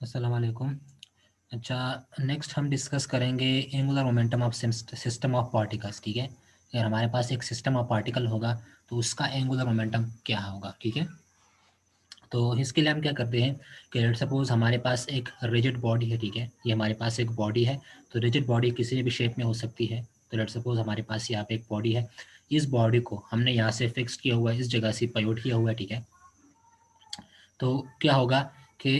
अस्सलाम वालेकुम। अच्छा, नेक्स्ट हम डिस्कस करेंगे angular momentum of system of particles. ठीक है, अगर हमारे पास एक सिस्टम ऑफ पार्टिकल होगा तो उसका एंगुलर मोमेंटम क्या होगा। ठीक है, तो इसके लिए हम क्या करते हैं कि लेट सपोज हमारे पास एक रिजिड बॉडी है। ठीक है, ये हमारे पास एक बॉडी है, तो रिजिड बॉडी किसी भी शेप में हो सकती है। तो लेट सपोज हमारे पास यहाँ पे एक बॉडी है, इस बॉडी को हमने यहाँ से फिक्स किया हुआ है, इस जगह से पायोट किया हुआ है। ठीक है, तो क्या होगा कि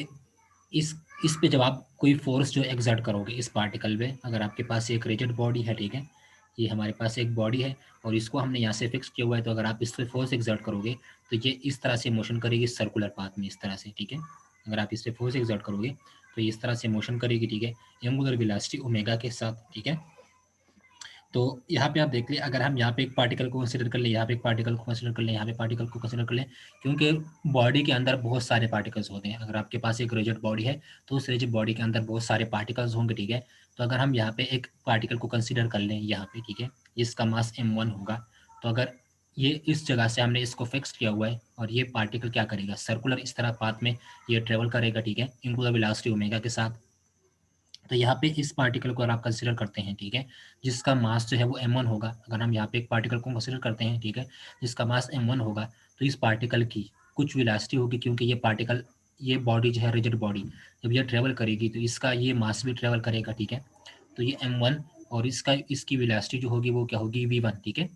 इस इस पे जब आप कोई फोर्स जो एक्सर्ट करोगे इस पार्टिकल पे, अगर आपके पास एक रिजिड बॉडी है, ठीक है, ये हमारे पास एक बॉडी है और इसको हमने यहाँ से फिक्स किया हुआ है, तो अगर आप इस पे फोर्स एक्सर्ट करोगे तो ये इस तरह से मोशन करेगी सर्कुलर पाथ में, इस तरह से। ठीक है, अगर आप इस पे फोर्स एक्सर्ट करोगे तो ये इस तरह से मोशन करेगी। ठीक है, एंगुलर वेलोसिटी ओमेगा के साथ। ठीक है, तो यहाँ पे आप देख लें, अगर हम यहाँ पे एक पार्टिकल को कंसिडर कर लें, यहाँ पे एक पार्टिकल को कंसिडर कर लें, यहाँ पे पार्टिकल को कंसिडर कर लें, क्योंकि बॉडी के अंदर बहुत सारे पार्टिकल्स होते हैं। अगर आपके पास एक रिजिड बॉडी है तो उस रिजिड बॉडी के अंदर बहुत सारे पार्टिकल्स होंगे। ठीक है, तो अगर हम यहाँ पे एक पार्टिकल को कंसिडर कर लें यहाँ पे, ठीक है, जिसका मास m1 होगा, तो अगर ये इस जगह से हमने इसको फिक्स किया हुआ है और ये पार्टिकल क्या करेगा, सर्कुलर इस तरह पाथ में ये ट्रेवल करेगा। ठीक है, एंगुलर वेलोसिटी ओमेगा के साथ। तो यहाँ पे इस पार्टिकल को अगर आप कंसिडर करते हैं, ठीक है, जिसका मास जो है वो m1 होगा, अगर हम यहाँ पे एक पार्टिकल को कंसिडर करते हैं, ठीक है, जिसका मास m1 होगा, तो इस पार्टिकल की कुछ वेलोसिटी होगी, क्योंकि ये पार्टिकल, ये बॉडी जो है रिजिड बॉडी, जब ये ट्रेवल करेगी तो इसका ये मास भी ट्रेवल करेगा। ठीक है, तो ये m1 और इसकी वेलोसिटी जो होगी वो क्या होगी, v1। ठीक है,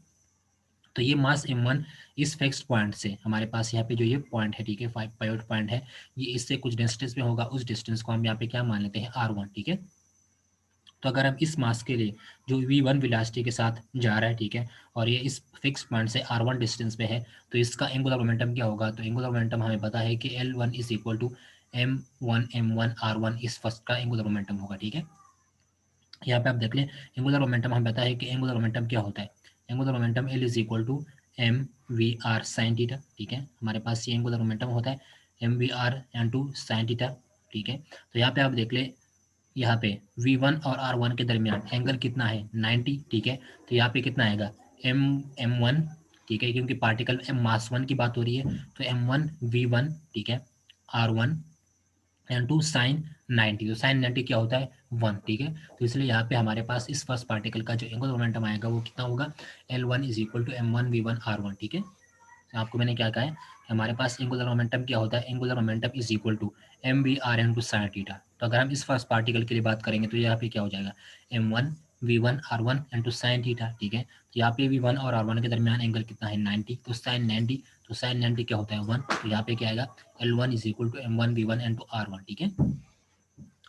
तो ये मास m1 इस फिक्स्ड पॉइंट से, हमारे पास यहाँ पे जो ये पॉइंट है, ठीक है, 5 पाइवट पॉइंट है, ये इससे कुछ डिस्टेंस पे होगा, उस डिस्टेंस को हम यहाँ पे क्या मान लेते हैं, r1। ठीक है, तो अगर हम इस मास के लिए जो v1 वेलोसिटी के साथ जा रहा है, ठीक है, और ये इस फिक्स पॉइंट से r1 डिस्टेंस पे है, तो इसका एंगुलर मोमेंटम क्या होगा, तो एंगुलर मोमेंटम हमें पता है कि L1 is equal to m1 r1 इस फर्स्ट का एंगुलर मोमेंटम होगा। ठीक है, यहाँ पे आप देख लें, एंगुलर मोमेंटम हमें पता है कि एंगुलर मोमेंटम क्या होता है, angular momentum L is equal to M V R sine theta. ठीक है, हमारे पास ये एंगुलर मोमेंटम होता है M V R N to sine theta. ठीक है, तो यहाँ पे आप देख ले, यहाँ पे V1 और R1 के दरमियान एंगल कितना है, 90। ठीक है, तो यहाँ पे कितना आएगा, M1। ठीक है, क्योंकि पार्टिकल M मास 1 की बात हो रही है, तो M1 V1, ठीक है, R1 एंड टू साइन 90, तो साइन 90 क्या होता है, 1। ठीक है, तो इसलिए यहाँ पे हमारे पास इस फर्स्ट पार्टिकल का जो एंगुलर मोमेंटम आएगा वो कितना होगा, L1 is equal to M1 V1 R1। ठीक है, तो आपको मैंने क्या कहा है कि हमारे पास एंगुलर मोमेंटम क्या होता है, angular momentum is equal to M B R N to sine theta. तो अगर हम इस फर्स्ट पार्टिकल के लिए बात करेंगे तो यहाँ पे क्या हो जाएगा, M1 V1 R1 N to sine theta. ठीक है, तो यहाँ पे V1 और R1 के दरमियान एंगल कितना है, 90, तो साइन 90, तो साइन 90 क्या होता है, 1। तो यहाँ पे क्या आएगा, L1 is equal to M1 V1 into R1। ठीक है,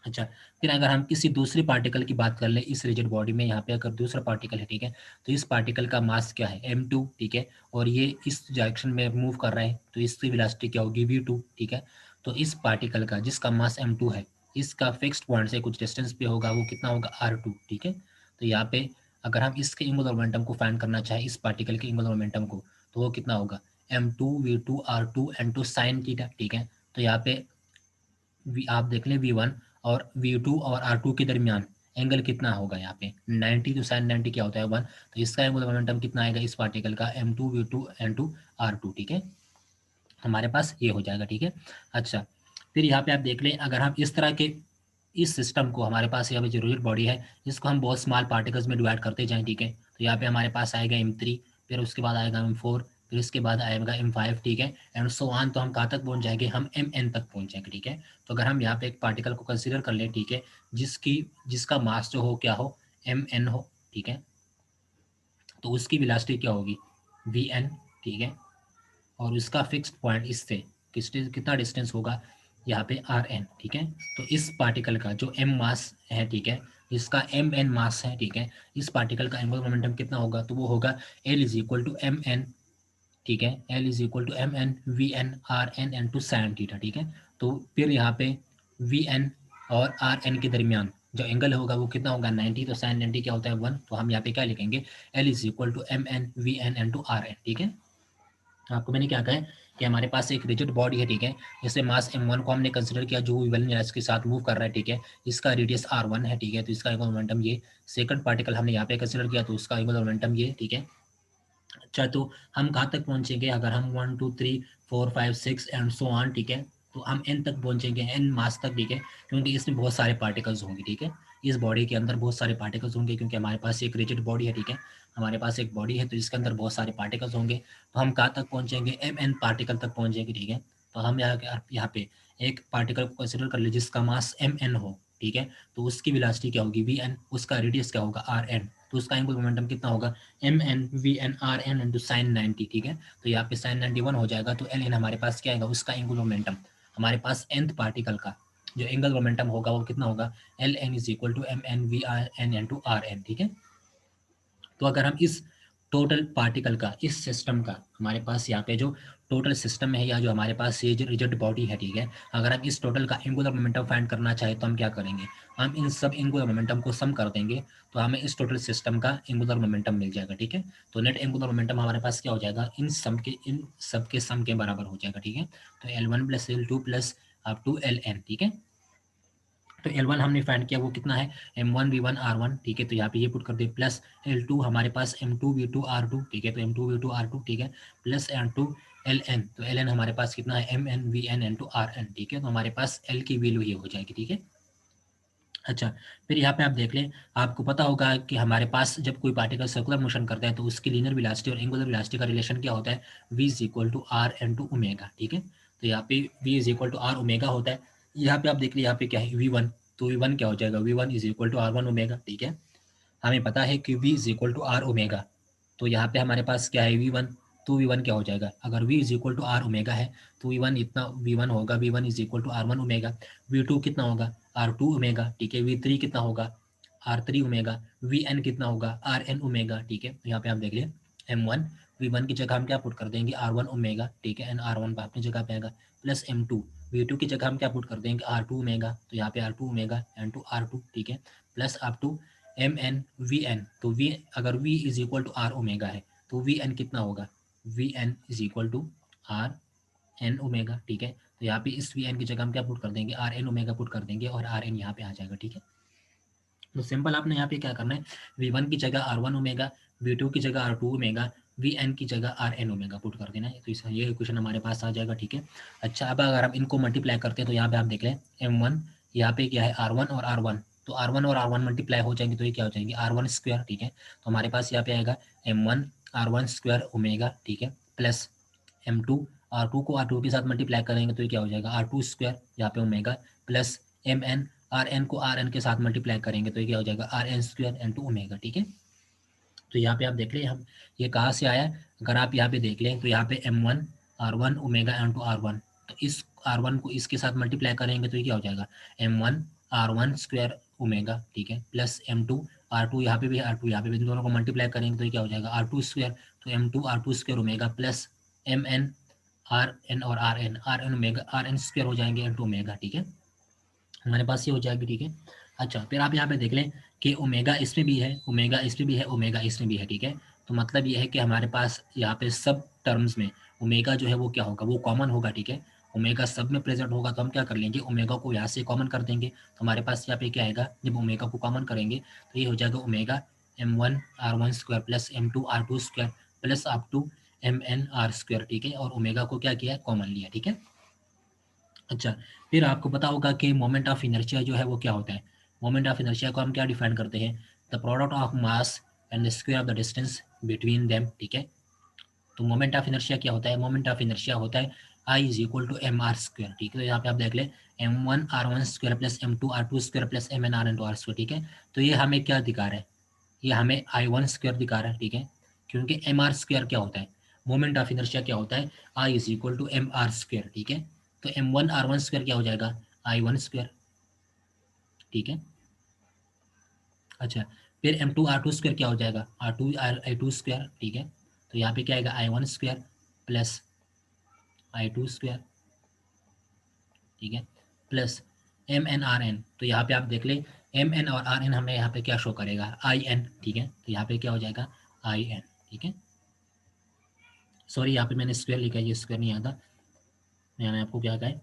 अच्छा, फिर अगर हम किसी दूसरी पार्टिकल की बात कर लें इस रिजिड बॉडी में, यहाँ पे अगर दूसरा पार्टिकल है, ठीक है, तो इस पार्टिकल का मास क्या है, m2। ठीक है, और ये इस डायरेक्शन में मूव कर रहा है, तो इसकी वेलोसिटी क्या होगी, v2। ठीक है, तो इस पार्टिकल का जिसका मास m2 है, इसका फिक्स्ड पॉइंट से कुछ डिस्टेंस पे होगा, वो कितना होगा, r2। ठीक है, तो यहाँ पे अगर हम इसके एंगुलर मोमेंटम को फाइंड करना चाहें, इस पार्टिकल के एंगुलर मोमेंटम को, तो वो कितना होगा, m2 v2 r2 n2 sign theta. ठीक है, तो यहाँ पे आप देख लें V1 और V2 और R2 के दरमियान एंगल कितना होगा, यहाँ पे 90, तो साइन 90 क्या होता है, 1। तो इसका एंगुलर मोमेंटम कितना आएगा इस पार्टिकल का, M2 V2 N2 R2। ठीक है, हमारे पास ये हो जाएगा। ठीक है, अच्छा, फिर यहाँ पे आप देख लें, अगर हम इस तरह के इस सिस्टम को, हमारे पास यहाँ पे जो रिजिड बॉडी है जिसको हम बहुत स्मॉल पार्टिकल्स में डिवाइड करते जाएं, ठीक है, तो यहाँ पे हमारे पास आएगा M3, फिर उसके बाद आएगा M4, फिर इसके बाद आएगा M5। ठीक है, एंड सो ऑन, तो हम कहाँ तक पहुँच जाएंगे, हम Mn तक पहुँच जाएंगे। ठीक है, तो अगर हम यहाँ पे एक पार्टिकल को कंसिडर कर लें, ठीक है, जिसका मास जो हो क्या हो, Mn हो। ठीक है, तो उसकी वेलोसिटी क्या होगी, Vn। ठीक है, और उसका फिक्स्ड पॉइंट इससे कितना डिस्टेंस होगा, यहाँ पे Rn। ठीक है, तो इस पार्टिकल का जो m मास है, ठीक है, इसका Mn मास है, ठीक है, इस पार्टिकल का एंगुलर मोमेंटम कितना होगा, तो वो होगा L is equal to Mn। ठीक है, L is equal to Mn Vn Rn into sine theta. ठीक है, तो फिर यहाँ पे Vn और Rn के दरमियान जो एंगल होगा वो कितना होगा, 90, तो साइन 90 क्या होता है, 1। तो हम यहाँ पे क्या लिखेंगे, L is equal to Mn Vn into Rn। ठीक है, आपको मैंने क्या कहा है कि हमारे पास एक रिजिड बॉडी है, ठीक है, जिससे मास m1 को हमने कंसिडर किया, जो वेलोसिटी के साथ मूव कर रहा है। ठीक है, इसका रेडियस r1 है। ठीक है, तो इसका एंगुलर मोमेंटम ये, सेकंड पार्टिकल हमने यहाँ पे कंसिडर किया, तो उसका एंगुलर मोमेंटम ये। ठीक है, अच्छा, तो हम कहाँ तक पहुंचेंगे, अगर हम 1 2 3 4 5 6 एंड सो ऑन, ठीक है, तो हम n तक पहुंचेंगे, n मास तक, ठीक है, क्योंकि इसमें बहुत सारे पार्टिकल्स होंगे, ठीक है, इस बॉडी के अंदर बहुत सारे पार्टिकल्स होंगे, क्योंकि हमारे पास एक रिजिड बॉडी है, ठीक है, हमारे पास एक बॉडी है, तो इसके अंदर बहुत सारे पार्टिकल्स होंगे। तो हम कहाँ तक पहुंचेंगे, mn पार्टिकल तक पहुंचेंगे, ठीक है। तो हम यहाँ पे एक पार्टिकल को कंसिडर कर ले जिसका मास mn हो, ठीक है, तो उसकी वेलोसिटी क्या होगी vn, उसका रेडियस क्या होगा rn, तो उसका एंगुलर मोमेंटम कितना होगा mn vn rn into sine 90, ठीक है। तो यहाँ पे साइन 91 हो जाएगा, तो ln हमारे पास क्या आएगा, उसका एंगुलर मोमेंटम हमारे पास nth पार्टिकल का जो एंगल मोमेंटम होगा वो कितना होगा, ln is equal to mn vn into rn, ठीक है। तो अगर हम इस टोटल पार्टिकल का, इस सिस्टम का, हमारे पास यहाँ पे जो टोटल सिस्टम है या जो हमारे पास ये जो रिजिड बॉडी है, ठीक है, अगर हम इस टोटल का एंगुलर मोमेंटम फाइंड करना चाहे तो हम क्या करेंगे, हम इन सब एंगुलर मोमेंटम को सम कर देंगे, तो हमें इस टोटल सिस्टम का एंगुलर मोमेंटम मिल जाएगा, ठीक है। तो नेट एंगुलर मोमेंटम हमारे पास क्या हो जाएगा, इन सब के सम के बराबर हो जाएगा, ठीक है। तो L1 plus L2 plus up to Ln, ठीक है। तो L1 हमने फाइंड किया वो कितना है M1 V1 R1, ठीक है, तो यहाँ पे ये पुट कर दे, प्लस L2 हमारे पास M2 V2 R2, ठीक है, तो M2 V2 R2, ठीक है, प्लस N2 Ln, तो Ln हमारे पास कितना है Mn Vn इंटू Rn, ठीक है, तो हमारे पास L की वैल्यू ये हो जाएगी, ठीक है। अच्छा, फिर यहाँ पे आप देख लें, आपको पता होगा कि हमारे पास जब कोई पार्टिकल सर्कुलर मोशन करता है तो उसकी लीनियर वेलोसिटी और एंगुलर वेलोसिटी का रिलेशन क्या होता है, v is equal to R N to omega, ठीक है। तो यहाँ पे v is equal to R omega होता है। यहाँ पे आप देख लीजिए, यहाँ पे क्या है v1, तो v1 क्या हो जाएगा, v1 is equal to r1 omega, ठीक है। हमें पता है कि v is equal to R omega, तो यहाँ पे हमारे पास क्या है v1, तो v1 क्या हो जाएगा, अगर v is equal to R omega है तो v1 इतना v1 होगा, v1 is equal to r1 omega, v2 कितना होगा r2 ओमेगा, ठीक है, v3 कितना होगा r3 ओमेगा, vn कितना होगा rn ओमेगा, ठीक है। तो यहाँ पे आप देख लिए m1 v1 की जगह हम क्या पुट कर देंगे r1 ओमेगा, ठीक है, एंड r1 अपनी जगह पे आएगा, प्लस m2 v2 की जगह हम क्या पुट कर देंगे r2 ओमेगा, तो यहाँ पे r2 omega and to r2, ठीक है, plus up to M N V N, तो वी अगर v is equal to R omega है तो वी एन कितना होगा, V N is equal to R N omega, ठीक है। तो यहाँ पे इस वी एन की जगह हम क्या पुट कर देंगे, आर एन ओमेगा पुट कर देंगे और आर एन यहाँ पे आ जाएगा, ठीक है। तो सिंपल आपने यहाँ पे क्या करना है, वी वन की जगह R one omega, V two की जगह R two omega, V N की जगह आर एन ओमेगा पुट कर देना है, तो इस ये इक्वेशन हमारे पास आ जाएगा, ठीक है। अच्छा, अब अगर हम इनको मल्टीप्लाई करते हैं तो यहाँ पे आप देख लें एम वन, यहाँ पे क्या है आर वन और आर वन, तो आर वन और आर वन मल्टीप्लाई हो जाएंगे तो ये क्या हो जाएंगे आर वन स्क्वायर, ठीक है। तो हमारे पास यहाँ पे आएगा M one R one square omega, ठीक है, plus M two, R two को आर टू के साथ मल्टीप्लाई करेंगे तो ये क्या हो जाएगा आर टू स्क्वायर, यहाँ पे omega, plus M N, R N को आर एन के साथ मल्टीप्लाई करेंगे तो ये क्या हो जाएगा R N square into omega, ठीक है। तो यहाँ पे आप देख लें हम ये कहाँ से आया, अगर आप यहाँ पे देख लें तो यहाँ पे M one R one omega N to R one, तो इस आर वन को इसके साथ मल्टीप्लाई करेंगे तो ये क्या हो जाएगा M one R one square omega, ठीक है, plus M two R two यहाँ पे भी आर टू यहाँ पे भी, दोनों को मल्टीप्लाई करेंगे तो ये क्या हो जाएगा आर टू स्क्वायर, तो M two R two square omega plus M N और R N omega R N square हो जाएंगे एन टू ओमेगा, ठीक है, हमारे पास ये हो जाएगी, ठीक है। अच्छा, फिर आप यहाँ पे देख लें कि ओमेगा इसमें भी है, ओमेगा इसमें भी है, ओमेगा इसमें भी है, ठीक है। तो मतलब ये है कि हमारे पास यहाँ पे सब टर्म्स में ओमेगा जो है वो क्या होगा, वो कॉमन होगा, ठीक है। ओमेगा सब में प्रेजेंट होगा तो हम क्या कर लेंगे, ओमेगा को यहाँ से कॉमन कर देंगे, तो हमारे पास यहाँ पे क्या आएगा, जब ओमेगा को कॉमन करेंगे तो ये हो जाएगा omega M one R one square plus M two R two square plus up to M N R square, ठीक है, और ओमेगा को क्या किया कॉमन लिया, ठीक है। अच्छा, फिर आपको पता होगा कि मोमेंट ऑफ इनर्शिया जो है वो क्या होता है, मोमेंट ऑफ इनर्शिया को हम क्या डिफाइन करते हैं, the product of mass and the square of the distance between them, ठीक है। तो मोमेंट ऑफ इनर्शिया क्या होता है, मोमेंट ऑफ इनर्शिया होता है I is equal to M R square, ठीक है। तो यहाँ पे आप देख लें M one R one square plus M two R two square plus M N R N to R square, ठीक है। तो ये हमें क्या दिखा रहा है, ये हमें आई वन स्क्वायर दिखा रहा है, ठीक है, क्योंकि एम आर स्क्वायर क्या होता है, मोमेंट ऑफ इनर्शिया क्या होता है, I is equal to M R square, ठीक है। तो M one R one square क्या हो जाएगा आई वन स्क्वायर, ठीक है। अच्छा, फिर M two R two square क्या हो जाएगा R two R I two square, ठीक है। तो यहाँ पे क्या आएगा I one square plus I two square, ठीक है, plus M N R N, तो यहाँ पे आप देख ले एम एन और आर एन हमें यहाँ पे क्या शो करेगा आई एन, ठीक है। तो यहाँ पे क्या हो जाएगा आई एन, ठीक है। सॉरी, यहाँ पे मैंने स्क्वायर लिखा है, ये स्क्वायर नहीं आता, मैंने आपको क्या कहा है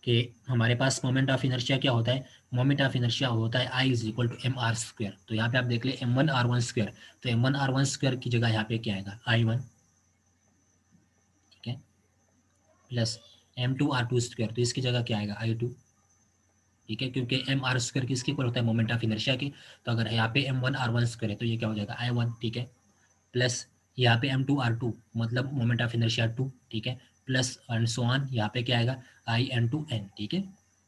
कि हमारे पास मोमेंट ऑफ इनर्शिया क्या होता है, मोमेंट ऑफ इनर्शिया होता है I is equal to M R square. तो यहाँ पे आप देख ले M one R one square, तो M one R one square की जगह यहाँ पे क्या आएगा आई वन, ठीक है, प्लस m2r2 स्क्वायर, तो इसकी जगह क्या आएगा I2, ठीक है, क्योंकि एम आर स्क्वायर किसके इक्वल होता है, मोमेंट ऑफ इनर्शिया के। तो अगर यहाँ पे m1r1 स्क्वायर है तो ये क्या हो जाएगा I1, ठीक है, प्लस यहाँ पे m2r2 मतलब मोमेंट ऑफ इनर्शिया 2, ठीक है, प्लस एंड सो ऑन, यहाँ पे क्या आएगा In2n, ठीक है।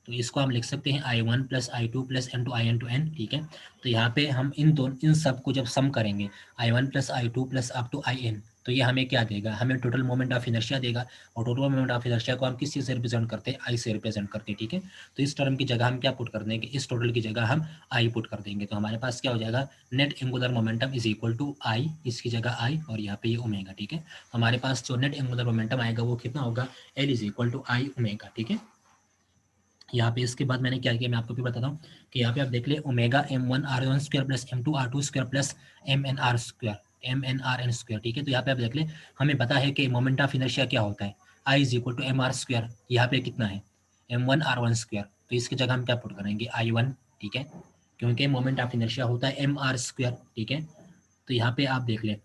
तो इसको हम लिख सकते हैं I1 plus I2 plus In2n, ठीक है। तो यहाँ पे हम इन सब को जब सम करेंगे I1 plus I2 plus up to In, तो ये हमें क्या देगा, हमें टोटल मोमेंट ऑफ इनर्शिया देगा। और टोटल मोमेंट ऑफ इनर्शिया को हम किस चीज़ से रिप्रेजेंट करते हैं, I से रिप्रेजेंट करते हैं, ठीक है। तो इस टर्म की जगह हम क्या पुट कर देंगे, इस टोटल की जगह हम I पुट कर देंगे। तो हमारे पास क्या हो जाएगा, net angular momentum is equal to I, इसकी जगह I और यहाँ पे ये ओमेगा, ठीक है। हमारे पास जो नेट एंगुलर मोमेंटम आएगा वो कितना होगा, L is equal to I omega, ठीक है। यहाँ पे इसके बाद मैंने क्या किया, मैं आपको भी बताता हूँ कि यहाँ पे आप देख ले omega m1r1 square plus m2r2 square plus mnr square mnrn square, ठीक है। तो यहाँ पे आप देख ले, हमें पता है कि मोमेंट ऑफ इनर्शिया क्या होता है, I is equal to M R square, यहाँ पे कितना है m1r1 स्क्वायर, तो इसकी जगह हम क्या पुट करेंगे I1, ठीक है, क्योंकि मोमेंट ऑफ इनर्शिया होता है एम आर स्क्वायर, ठीक है। तो यहाँ पे आप देख लें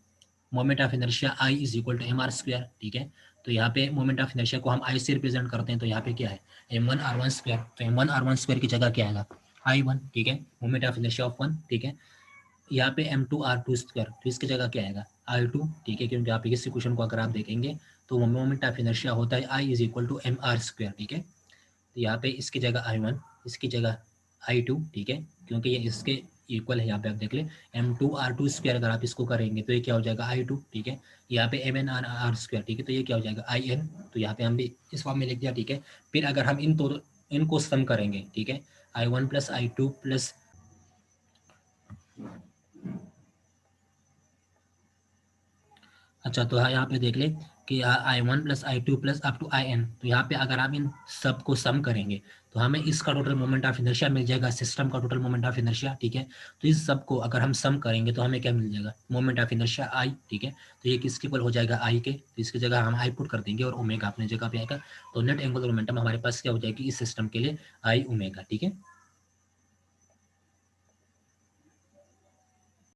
moment of inertia I is equal to M R square, ठीक है। तो यहाँ पे मोमेंट ऑफ इनर्शिया को हम I से रिप्रेजेंट करते हैं, तो यहाँ पे क्या है m1r1 स्क्वायर, तो m1r1 स्क्वायर की जगह क्या आएगा I1, ठीक है, मोमेंट ऑफ इनर्शिया ऑफ 1, ठीक है। यहाँ पे m2r2 स्क्वायर, तो इसकी जगह क्या आएगा I2, ठीक है, क्योंकि यहाँ पे इस क्वेश्चन को अगर आप देखेंगे तो मोमेंट ऑफ इनर्शिया होता है I is equal to M R square, ठीक है। तो यहाँ पे इसकी जगह I1, इसकी जगह I2, ठीक है, क्योंकि ये इसके इक्वल है। यहाँ पे आप देख ले m2r2 स्क्वायर, अगर आप इसको करेंगे तो ये क्या हो जाएगा I2, ठीक है। यहाँ पे mnr स्क्वायर, ठीक है, तो ये क्या हो जाएगा In, तो यहाँ पे हम भी इस फॉर्म में लिख दिया, ठीक है। फिर अगर हम इनको सम करेंगे, ठीक है, I1 प्लस I2 प्लस, अच्छा, तो यहाँ पे देख ले कि I1 plus I2 plus up to In, तो यहाँ पे अगर आप इन सब को सम करेंगे तो हमें इसका टोटल मोमेंट ऑफ इनर्शिया मिल जाएगा, सिस्टम का टोटल मोमेंट ऑफ इनर्शिया, ठीक है। तो इस सब को अगर हम सम करेंगे तो हमें क्या मिल जाएगा, मोमेंट ऑफ इनर्शिया I, ठीक है। तो ये किसके इक्वल हो जाएगा I के, तो इसकी जगह हम I पुट कर देंगे और ओमेगा अपने जगह पे आएगा। तो नेट एंगुलर मोमेंटम हमारे पास क्या हो जाएगी इस सिस्टम के लिए I ओमेगा, ठीक है।